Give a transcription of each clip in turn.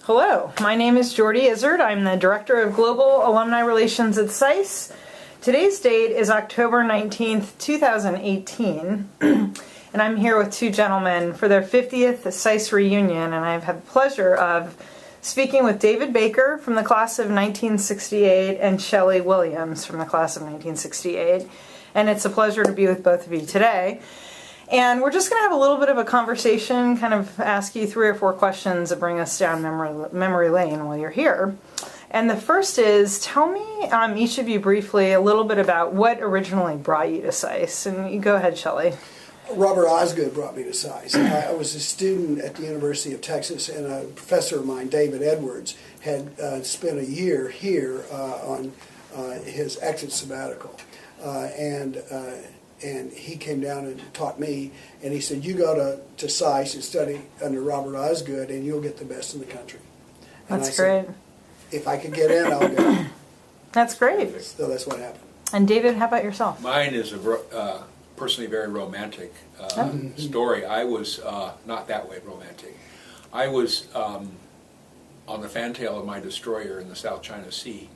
Hello, my name is Jordy Izzard. I'm the Director of Global Alumni Relations at SAIS. Today's date is October 19th, 2018, and I'm here with two gentlemen for their 50th SAIS reunion, and I've had the pleasure of speaking with David Baker from the class of 1968 and Shelley Williams from the class of 1968, and it's a pleasure to be with both of you today. And we're just going to have a little bit of a conversation, kind of ask you 3 or 4 questions that bring us down memory lane while you're here. And the first is, tell me, each of you briefly, a little bit about what originally brought you to SAIS. And you go ahead, Shelley. Robert Osgood brought me to SAIS. I was a student at the University of Texas, and a professor of mine, David Edwards, had spent a year here on his exit sabbatical. And he came down and taught me, and he said, you go to SAIS and study under Robert Osgood, and you'll get the best in the country. And That's great. Said, if I could get in, I'll go. That's great. So that's what happened. And David, how about yourself? Mine is a personally very romantic story. I was not that way romantic. I was on the fantail of my destroyer in the South China Sea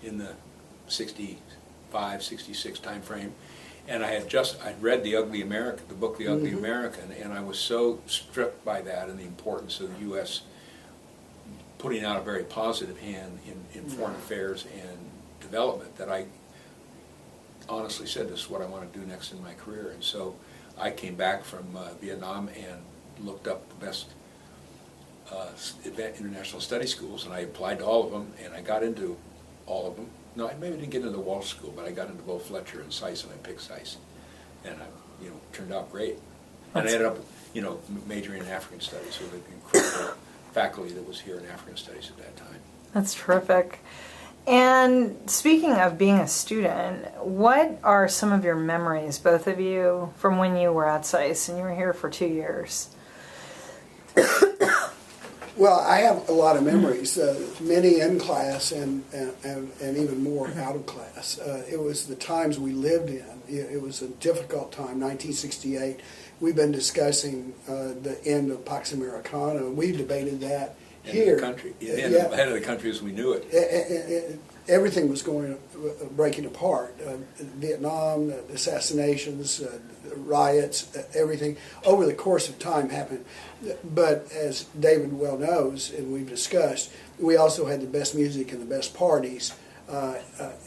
in the 65, 66 time frame. And I'd read The Ugly American, the book The Ugly American, and I was so struck by that and the importance of the U.S. putting out a very positive hand in foreign affairs and development that I honestly said, this is what I want to do next in my career. And so I came back from Vietnam and looked up the best international study schools, and I applied to all of them, and I got into all of them. No, I maybe didn't get into the Walsh School, but I got into both Fletcher and SAIS, and I picked SAIS, and I, turned out great. And I ended up, majoring in African studies with an incredible faculty that was here in African studies at that time. That's terrific. And speaking of being a student, what are some of your memories, both of you, from when you were at SAIS and you were here for 2 years? Well, I have a lot of memories, many in class and even more out of class. It was the times we lived in. It was a difficult time, 1968. We've been discussing the end of Pax Americana. We debated that here. In the country, ahead of the country as we knew it. Everything was breaking apart. Vietnam, the assassinations, riots, everything over the course of time happened. But as David well knows, and we've discussed, we also had the best music and the best parties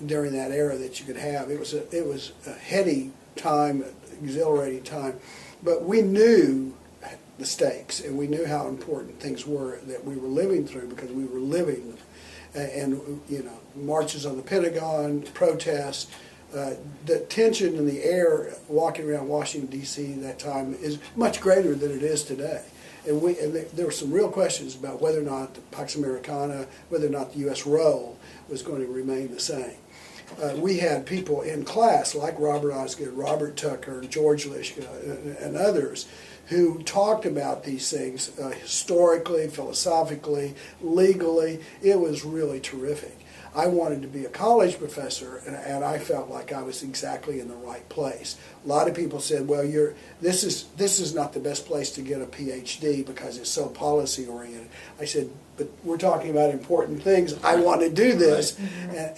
during that era that you could have. It was a heady time, exhilarating time, but we knew the stakes, and we knew how important things were that we were living through, because we were living them. And marches on the Pentagon, protests, the tension in the air walking around Washington, D.C. that time is much greater than it is today. And there were some real questions about whether or not the Pax Americana, whether or not the U.S. role was going to remain the same. We had people in class like Robert Osgood, Robert Tucker, George Lishka, and others who talked about these things historically, philosophically, legally. It was really terrific. I wanted to be a college professor, and I felt like I was exactly in the right place. A lot of people said, well, this is not the best place to get a PhD because it's so policy-oriented. I said, but we're talking about important things. I want to do this,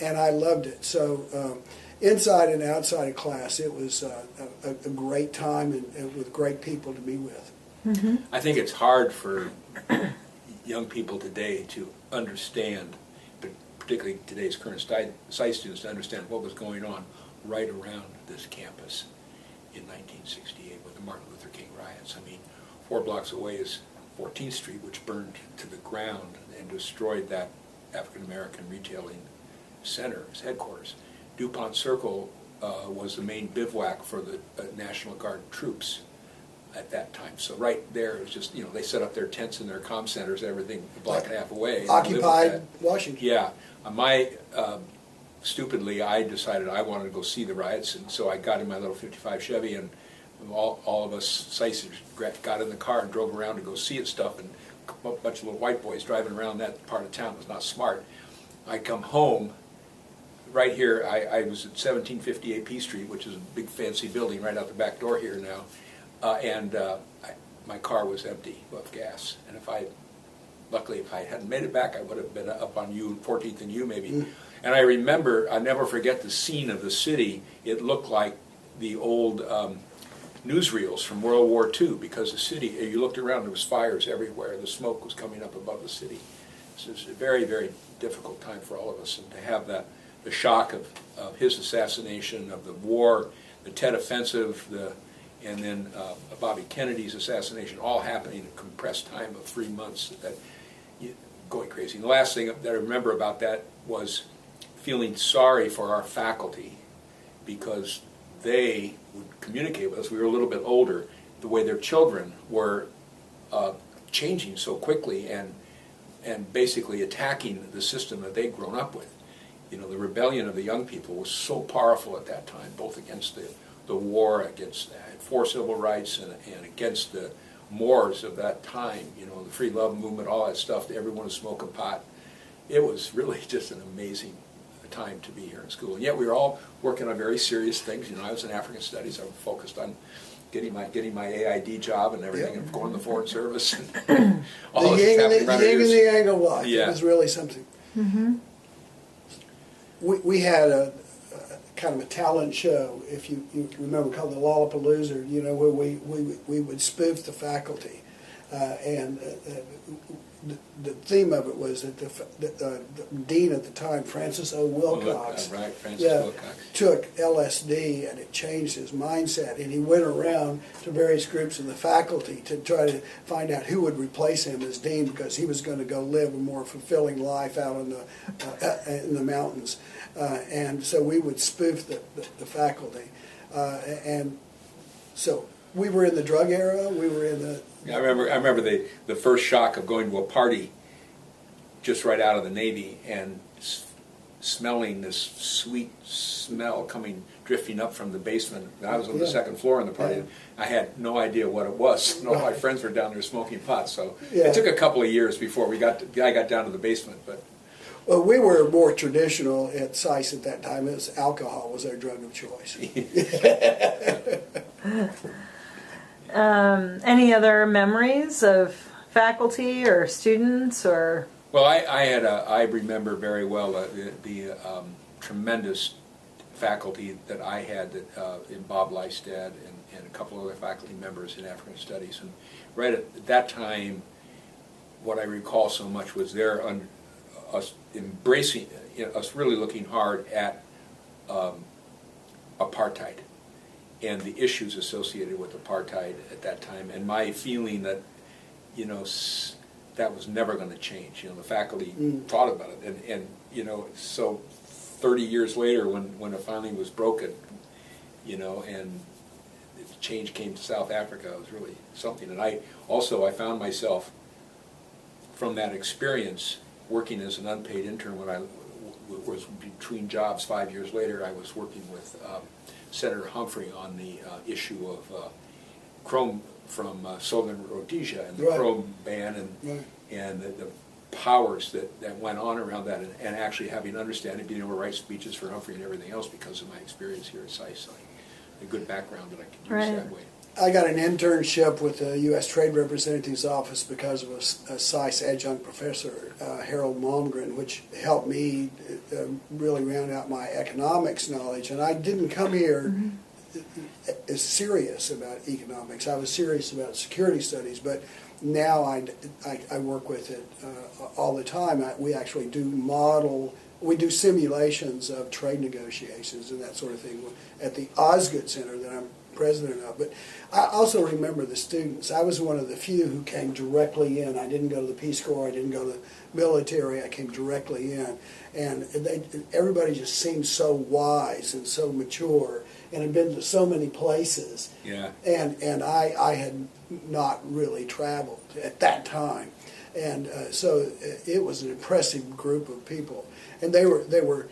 and I loved it. So inside and outside of class, it was a great time and with great people to be with. Mm-hmm. I think it's hard for young people today to understand, particularly today's current SAIS students, to understand what was going on right around this campus in 1968 with the Martin Luther King riots. I mean, 4 blocks away is 14th Street, which burned to the ground and destroyed that African-American retailing center, its headquarters. DuPont Circle was the main bivouac for the National Guard troops at that time. So right there, it was just, they set up their tents and their comm centers, everything a block and a half away. Occupied Washington. Yeah. Stupidly, I decided I wanted to go see the riots, and so I got in my little 55 Chevy, and all of us SAISers got in the car and drove around to go see it stuff, and a bunch of little white boys driving around that part of town was not smart. I come home, right here, I was at 1758 P Street, which is a big fancy building right out the back door here now, and my car was empty of gas, and if I luckily, if I hadn't made it back, I would have been up on 14th and U maybe. And I remember, I'll never forget the scene of the city. It looked like the old newsreels from World War II, because the city, you looked around, there was fires everywhere. The smoke was coming up above the city. So it's a very, very difficult time for all of us. And to have the shock of his assassination, of the war, the Tet Offensive, and then Bobby Kennedy's assassination, all happening in a compressed time of 3 months, going crazy. And the last thing that I remember about that was feeling sorry for our faculty, because they would communicate with us. We were a little bit older, the way their children were changing so quickly and basically attacking the system that they'd grown up with. You know, the rebellion of the young people was so powerful at that time, both against the war, against for civil rights, and against the mores of that time. You know, the free love movement, all that stuff. Everyone was smoking pot. It was really just an amazing time to be here in school. And yet we were all working on very serious things. You know, I was in African Studies. I was focused on getting my AID job and everything, and going to the Foreign Service. And all the yin and the yang of life. Yeah. It was really something. Mm-hmm. We had a kind of a talent show, if you remember, called the Lollapalooza, you know, where we would spoof the faculty. The theme of it was that the dean at the time, Francis O. Wilcox, Wilcox, took LSD, and it changed his mindset, and he went around to various groups of the faculty to try to find out who would replace him as dean, because he was going to go live a more fulfilling life out in the mountains. And so we would spoof the faculty. And so we were in the drug era, we were in the... I remember the first shock of going to a party just right out of the Navy and smelling this sweet smell drifting up from the basement. I was on the second floor in the party. I had no idea what it was. No, my friends were down there smoking pot. So it took a couple of years before I got down to the basement. But well, we were more traditional at SAIS at that time. Alcohol was our drug of choice. Any other memories of faculty or students or? Well, I remember very well the tremendous faculty that I had in Bob Lystad and a couple other faculty members in African Studies. And right at that time, what I recall so much was us embracing, us really looking hard at apartheid and the issues associated with apartheid at that time, and my feeling that, you know, that was never going to change. You know, the faculty thought about it, and you know, so 30 years later, when it finally was broken, you know, and the change came to South Africa, it was really something. And I found myself from that experience working as an unpaid intern when I was between jobs 5 years later. I was working with Senator Humphrey on the issue of chrome from Southern Rhodesia and the chrome ban and the powers that went on around that, and actually having understanding, being able to write speeches for Humphrey and everything else because of my experience here at SAIS. So a good background that I could use that way. I got an internship with the U.S. Trade Representative's Office because of a SAIS adjunct professor, Harold Malmgren, which helped me really round out my economics knowledge. And I didn't come here as serious about economics. I was serious about security studies, but now I work with it all the time. We actually we do simulations of trade negotiations and that sort of thing at the Osgood Center that I'm president of. But I also remember the students. I was one of the few who came directly in. I didn't go to the Peace Corps. I didn't go to the military. I came directly in. And everybody just seemed so wise and so mature and had been to so many places. Yeah. And I had not really traveled at that time. And so it was an impressive group of people. And they were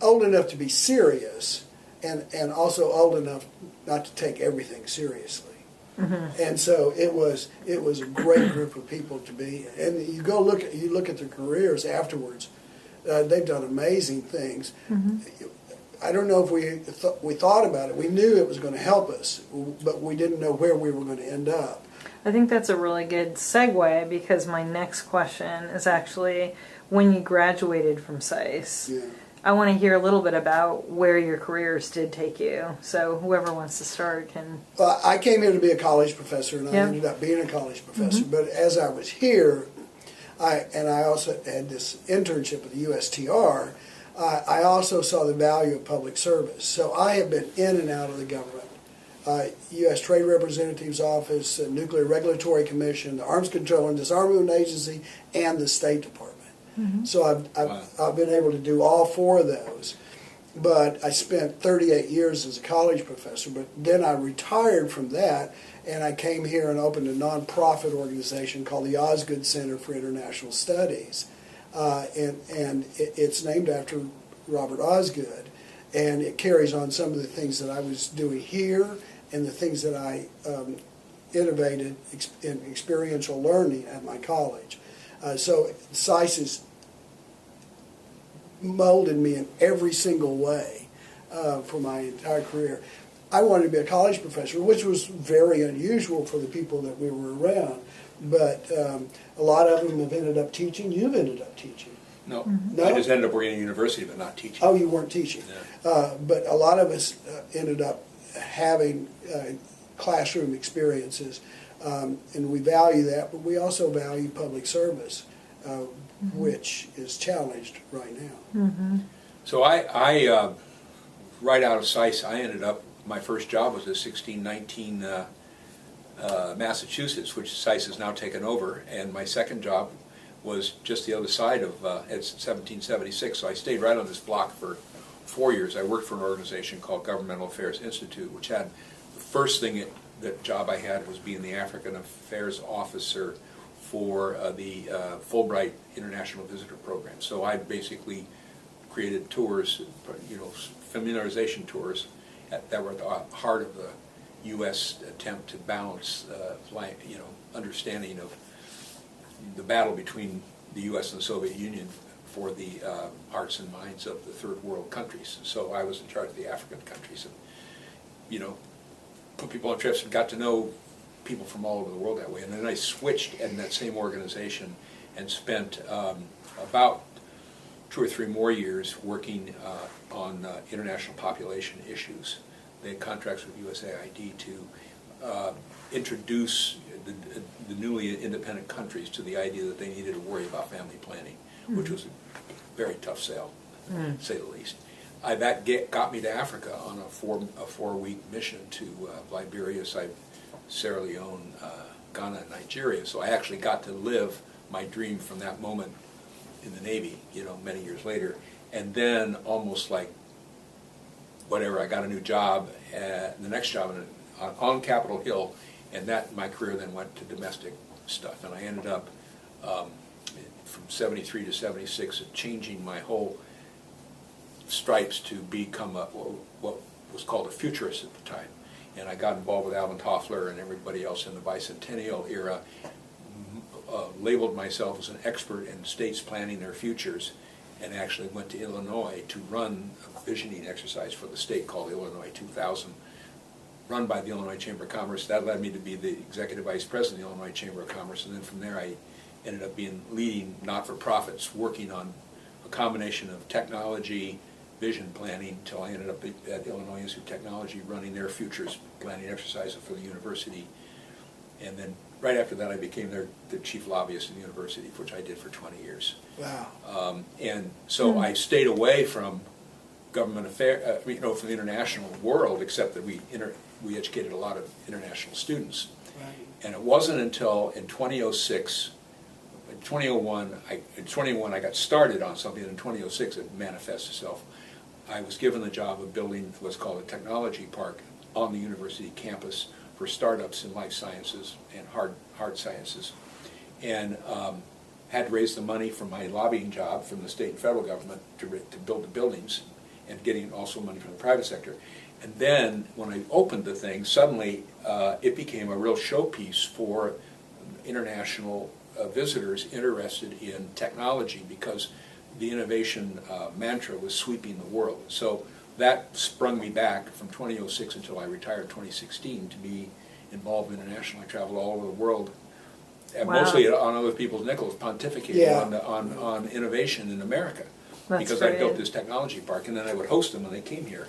old enough to be serious, and also old enough not to take everything seriously. Mm-hmm. And so it was a great group of people to be. And you look at their careers afterwards. They've done amazing things. Mm-hmm. I don't know if we thought about it. We knew it was going to help us, but we didn't know where we were going to end up. I think that's a really good segue because my next question is actually when you graduated from SAIS. Yeah. I want to hear a little bit about where your careers did take you. So whoever wants to start can. Well, I came here to be a college professor, and I Yeah. ended up being a college professor. But as I was here, I also had this internship with the USTR. I also saw the value of public service. So I have been in and out of the government. U.S. Trade Representative's Office, Nuclear Regulatory Commission, the Arms Control and Disarmament Agency, and the State Department. So I've been able to do all four of those. But I spent 38 years as a college professor, but then I retired from that, and I came here and opened a nonprofit organization called the Osgood Center for International Studies. And it's named after Robert Osgood, and it carries on some of the things that I was doing here and the things that I innovated in experiential learning at my college. So SAIS has molded me in every single way for my entire career. I wanted to be a college professor, which was very unusual for the people that we were around, but a lot of them have ended up teaching. You've ended up teaching. No, No? I just ended up working at university, but not teaching. Oh, you weren't teaching. But a lot of us ended up having classroom experiences, and we value that, but we also value public service, which is challenged right now. So I right out of SAIS, I ended up, my first job was at 1619 Massachusetts, which SAIS has now taken over, and my second job was just the other side of, it's 1776, so I stayed right on this block for 4 years. I worked for an organization called Governmental Affairs Institute, which had, the first thing that job I had was being the African Affairs Officer for the Fulbright International Visitor Program. So I basically created tours, familiarization tours that were at the heart of the U.S. attempt to balance, understanding of the battle between the U.S. and the Soviet Union for the hearts and minds of the third world countries. So I was in charge of the African countries, and put people on trips and got to know people from all over the world that way. And then I switched in that same organization and spent about 2 or 3 more years working on international population issues. They had contracts with USAID to introduce the newly independent countries to the idea that they needed to worry about family planning, which was a very tough sell, to say the least. That got me to Africa on a 4-week mission to Liberia, Sierra Leone, Ghana, and Nigeria. So I actually got to live my dream from that moment in the Navy, many years later. And then almost like whatever, I got a new job, the next job on Capitol Hill, and my career then went to domestic stuff. And I ended up, from 73 to 76, changing my whole stripes to become what was called a futurist at the time. And I got involved with Alvin Toffler and everybody else in the bicentennial era, labeled myself as an expert in states planning their futures, and actually went to Illinois to run a visioning exercise for the state called Illinois 2000, run by the Illinois Chamber of Commerce. That led me to be the executive vice president of the Illinois Chamber of Commerce, and then from there I ended up leading not-for-profits, working on a combination of technology, vision planning, until I ended up at Illinois Institute of Technology running their futures planning exercise for the university. And then right after that I became the chief lobbyist in the university, which I did for 20 years. Wow. And so I stayed away from government affairs, from the international world, except that we educated a lot of international students. Right. And it wasn't until in 2006, in 2001 I got started on something, and in 2006 it manifested itself. I was given the job of building what's called a technology park on the university campus for startups in life sciences and hard sciences, and had to raise the money from my lobbying job from the state and federal government to build the buildings, and getting also money from the private sector. And then when I opened the thing, suddenly it became a real showpiece for international visitors interested in technology, because the innovation mantra was sweeping the world. So that sprung me back from 2006 until I retired in 2016 to be involved internationally. I traveled all over the world, and Wow. mostly on other people's nickels, pontificating Yeah. on innovation in America. That's Because I built great. this technology park, and then I would host them when they came here.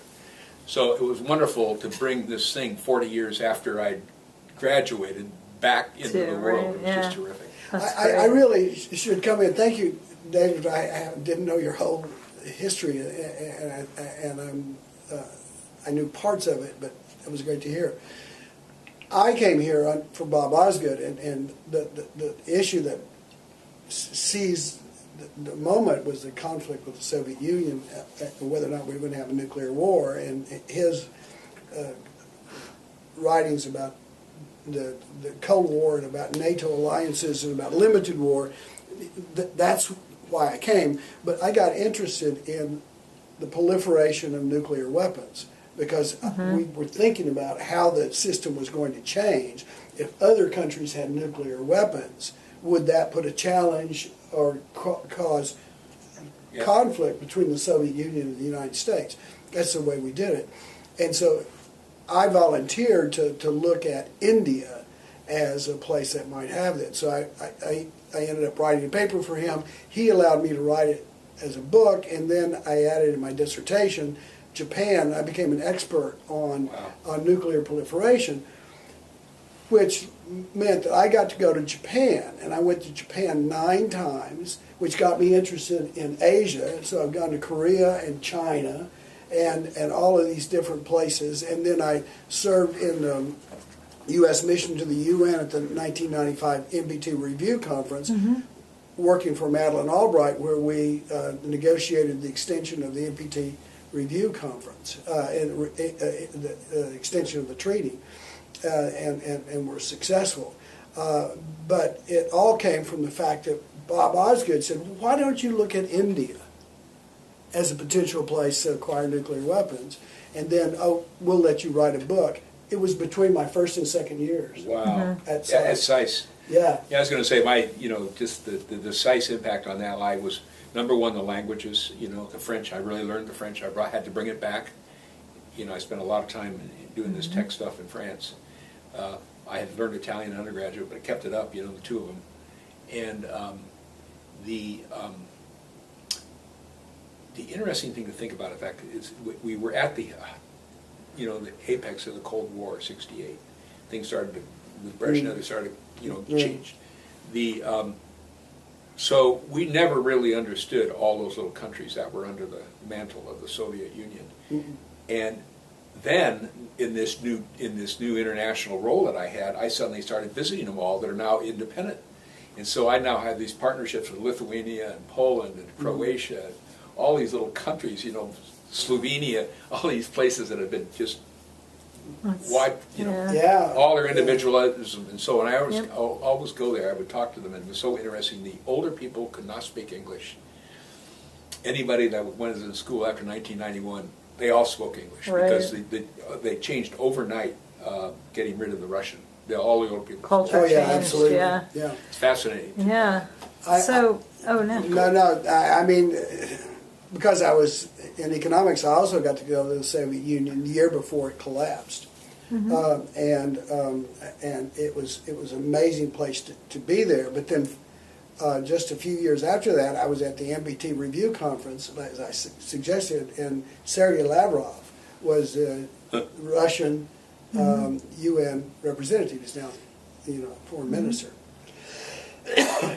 So it was wonderful to bring this thing 40 years after I graduated back into To, the world. right, It was yeah. just terrific. That's I great. really should come in. Thank you, David. I didn't know your whole history, and I knew parts of it, but it was great to hear. I came here for Bob Osgood, and the issue that seized the moment was the conflict with the Soviet Union, and whether or not we were going to have a nuclear war, and his writings about the Cold War and about NATO alliances and about limited war. That's why I came. But I got interested in the proliferation of nuclear weapons because we were thinking about how the system was going to change. If other countries had nuclear weapons, would that put a challenge or cause conflict between the Soviet Union and the United States? That's the way we did it. And so I volunteered to look at India as a place that might have that. So I ended up writing a paper for him. He allowed me to write it as a book, and then I added in my dissertation Japan. I became an expert on nuclear proliferation, which meant that I got to go to Japan, and I went to Japan 9 times, which got me interested in Asia. So I've gone to Korea and China and all of these different places, and then I served in the U.S. mission to the UN at the 1995 NPT Review Conference, working for Madeleine Albright, where we negotiated the extension of the NPT Review Conference and the extension of the treaty, and were successful. But it all came from the fact that Bob Osgood said, why don't you look at India as a potential place to acquire nuclear weapons, and then, we'll let you write a book. It was between my first and second years. Wow. At At SAIS. SAIS. Yeah. Yeah, I was going to say just the SAIS impact on that lie was, number one, the languages. The French. I really learned the French. I had to bring it back. I spent a lot of time doing this tech stuff in France. I had learned Italian undergraduate, but I kept it up. The two of them, and the interesting thing to think about, in fact, is we were at the the apex of the Cold War, '68. Things started with Brezhnev. They started, change. So we never really understood all those little countries that were under the mantle of the Soviet Union. And then in this new international role that I had, I suddenly started visiting them all that are now independent. And so I now have these partnerships with Lithuania and Poland and Croatia, and all these little countries, Slovenia, all these places that have been just wiped, Yeah. all their individualism. And so when I always go there, I would talk to them, and it was so interesting. The older people could not speak English. Anybody that went to school after 1991, they all spoke English because they changed overnight, getting rid of the Russian. All the old people. Culture Oh, yeah, changed, absolutely. yeah. Yeah. It's fascinating. Yeah. No. I mean, because I was in economics, I also got to go to the Soviet Union the year before it collapsed, and it was an amazing place to be there. But then, just a few years after that, I was at the NPT Review Conference, as I suggested, and Sergei Lavrov was a Russian UN representative. He's now, foreign minister.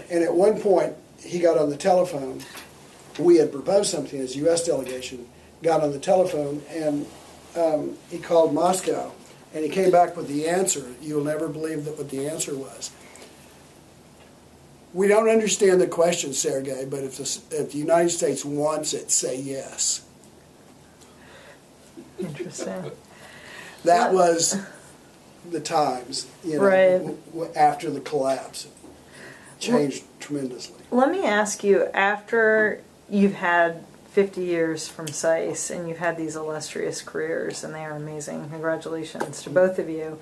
And at one point, he got on the telephone. We had proposed something as U.S. delegation, got on the telephone, and he called Moscow, and he came back with the answer. You'll never believe what the answer was. We don't understand the question, Sergei, but if the United States wants it, say yes. Interesting. That was the times, after the collapse. Changed tremendously. Let me ask you, after you've had 50 years from SAIS and you've had these illustrious careers, and they are amazing, congratulations to both of you.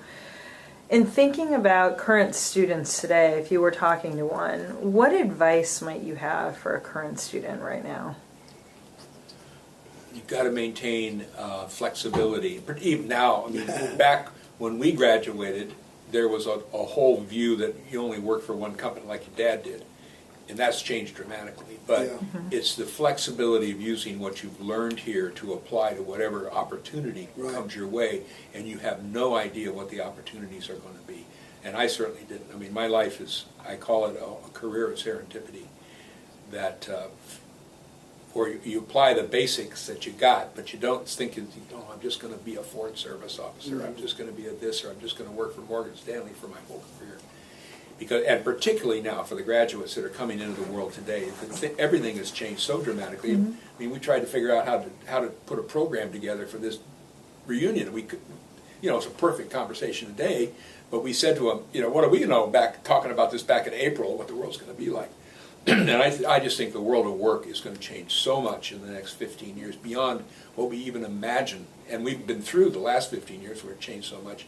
In thinking about current students today, if you were talking to one, what advice might you have for a current student right now? You've got to maintain flexibility. But even now, back when we graduated, there was a whole view that you only work for one company like your dad did. And that's changed dramatically. But Yeah. it's the flexibility of using what you've learned here to apply to whatever opportunity Right. comes your way, and you have no idea what the opportunities are going to be. And I certainly didn't. I mean, my life is, I call it a career of serendipity, that where you apply the basics that you got, but you don't think, I'm just going to be a Foreign Service officer, I'm just going to be a this, or I'm just going to work for Morgan Stanley for my whole career. Because, and particularly now for the graduates that are coming into the world today, everything has changed so dramatically. I mean, we tried to figure out how to put a program together for this reunion. We could, it's a perfect conversation today, but we said to them, what do we know talking about this back in April, what the world's going to be like? And I just think the world of work is going to change so much in the next 15 years, beyond what we even imagine. And we've been through the last 15 years where it changed so much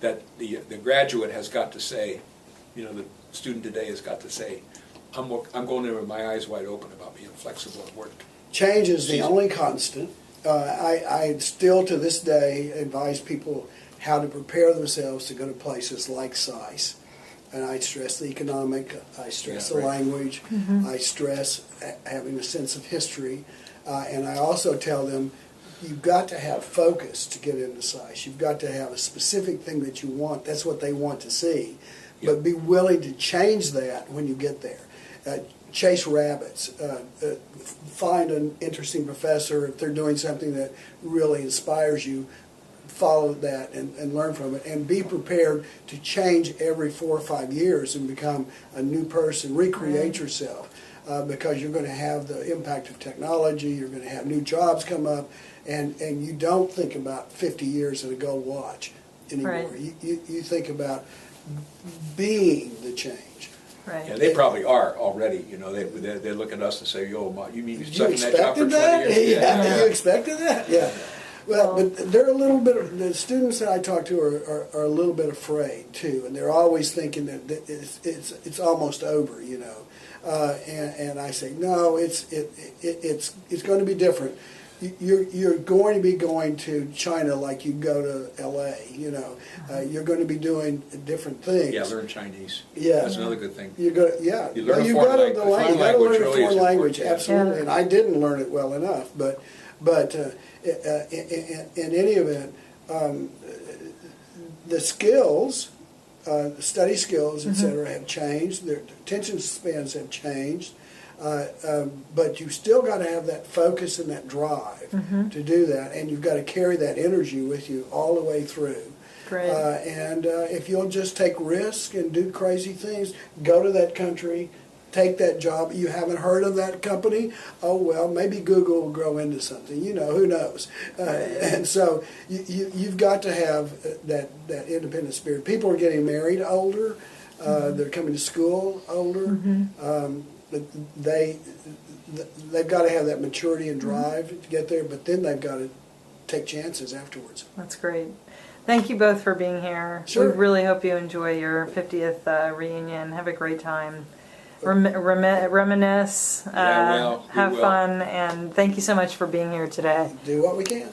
that the graduate has got to say, the student today has got to say, I'm going in with my eyes wide open about being flexible at work. Change is the only constant. I still to this day advise people how to prepare themselves to go to places like SAIS. And I stress the economic, I stress the language, I stress having a sense of history, and I also tell them you've got to have focus to get into SAIS. You've got to have a specific thing that you want. That's what they want to see. But be willing to change that when you get there. Chase rabbits. Find an interesting professor. If they're doing something that really inspires you, follow that and learn from it. And be prepared to change every 4 or 5 years and become a new person. Recreate yourself. Because you're going to have the impact of technology. You're going to have new jobs come up. And you don't think about 50 years in a gold watch anymore. Right. You think about being the change. Right. Yeah, they probably are already. They look at us and say, "Yo, you mean you're stuck in that job for 20 that? years?" Yeah, you expected that? Yeah. Well, but they're a little bit. The students that I talk to are a little bit afraid too, and they're always thinking that it's almost over, And I say, no, it's going to be different. You're going to be going to China like you go to L.A., You're going to be doing different things. Yeah, learn Chinese. Yeah. That's another good thing. You learn a foreign language. You got to learn a foreign language, Yeah. absolutely. Yeah. And I didn't learn it well enough, but in any event, the skills, the study skills, etc., have changed. Their attention spans have changed. But you still got to have that focus and that drive to do that, and you've got to carry that energy with you all the way through. Great. And if you'll just take risks and do crazy things, go to that country, take that job. You haven't heard of that company? Oh, well, maybe Google will grow into something. Who knows? And so you've got to have that independent spirit. People are getting married older. They're coming to school older. But they've got to have that maturity and drive to get there, but then they've got to take chances afterwards. That's great. Thank you both for being here. Sure. We really hope you enjoy your 50th reunion. Have a great time. Reminisce, Yeah, we have will. fun, and thank you so much for being here today. Do what we can.